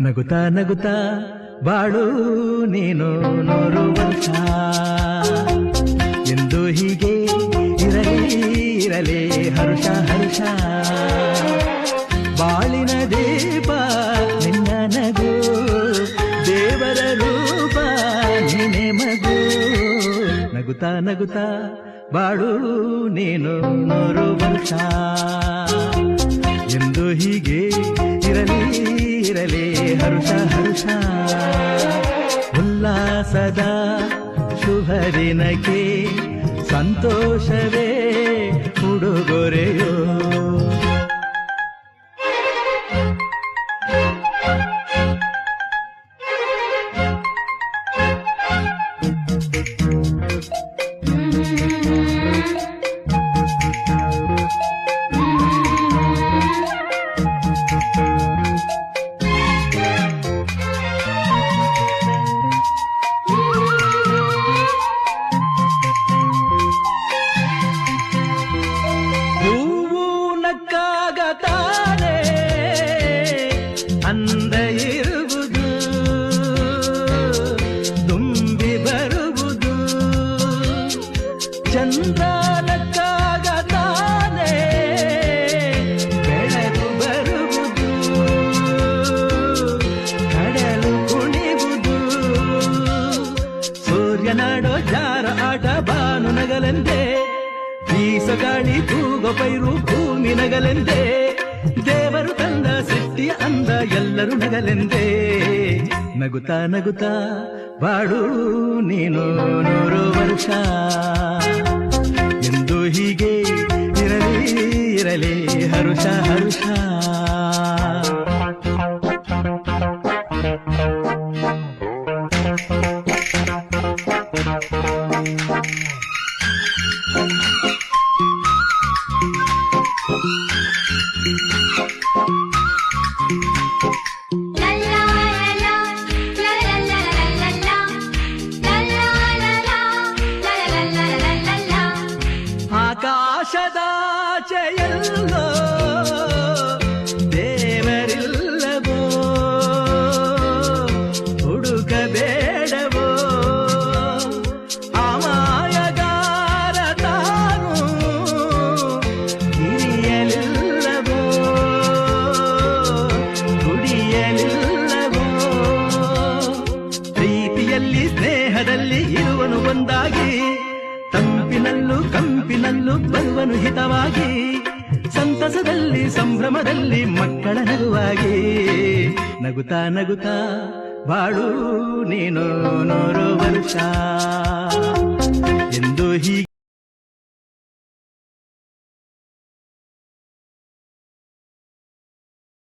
ನಗುತ್ತಾ ನಗುತ್ತಾ ಬಾಳು ನೀನು 100 ವರ್ಷ ಎಂದು ಹೀಗೆ ಇರಲಿ ಇರಲಿ ಹರುಷ ಹರುಷ ಬಾಳಿನ ದೀಪ ನಿನ್ನ ನಗು ದೇವರ ರೂಪ ನೀನೆ ಮಗು ನಗುತ್ತಾ ನಗುತ್ತಾ ಬಾಳು ನೀನು 100 ವರ್ಷ ಎಂದು ಹೀಗೆ ಇರಲಿ ಇರಲಿ ಹರುಷ ಹರುಷ ಉಲ್ಲಾಸದ ಶುಭ ದಿನಕ್ಕೆ ಸಂತೋಷವೇ ಉಡುಗೊರೆಯೋ ಅಂದ ಇರುವುದು ತುಂಬಿ ಬರುವುದು ಚಂದ್ರನಕ್ಕಾಗ ತಾನೇ ಬೆಳಕು ಬರುವುದು ಕಡಲು ಕುಣಿವುದು ಸೂರ್ಯನಾಡೋ ಜಾರ ಆಟ ಬಾನು ನಗಲೆಂದೇ ಬೀಸ ಗಾಳಿ ತೂಗೋ ಪೈರು ಭೂಮಿ ನಗಲೆಂದೇ ದೇವರು ತಂದ ಸೃಷ್ಟಿಯ ಅಂದ ಎಲ್ಲರೂ ನಗಲೆಂದೇ ನಗುತ್ತಾ ನಗುತ್ತಾ ಬಾಳು ನೀನು 100 ವರ್ಷ ಎಂದು ಹೀಗೆ ಇರಲಿ ಇರಲಿ ಹರುಷ ಹರುಷ ಆಕಾಶದಾಚೆಯಲ್ಲೋ ದೇವರಿಲ್ಲವೋ ಹುಡುಕಬೇಡವೋ ಅಮಾಯಗಾರ ತಾನು ಹಿರಿಯಲಿಲ್ಲವೋ ಕುಡಿಯಲಿಲ್ಲವೋ ಪ್ರೀತಿಯಲ್ಲಿ ಸ್ನೇಹದಲ್ಲಿ ಇರುವನು ಒಂದಾಗಿ ತಂಪಿನಲ್ಲೂ ಕಂಪಿನಲ್ಲೂ ಬರುವನು ಹಿತವಾಗಿ ಸಂತಸದಲ್ಲಿ ಸಂಭ್ರಮದಲ್ಲಿ ಮಕ್ಕಳ ನಗುವಾಗಿ ನಗುತ್ತಾ ನಗುತ್ತಾ ಬಾಳು ನೀನು 100 ವರ್ಷ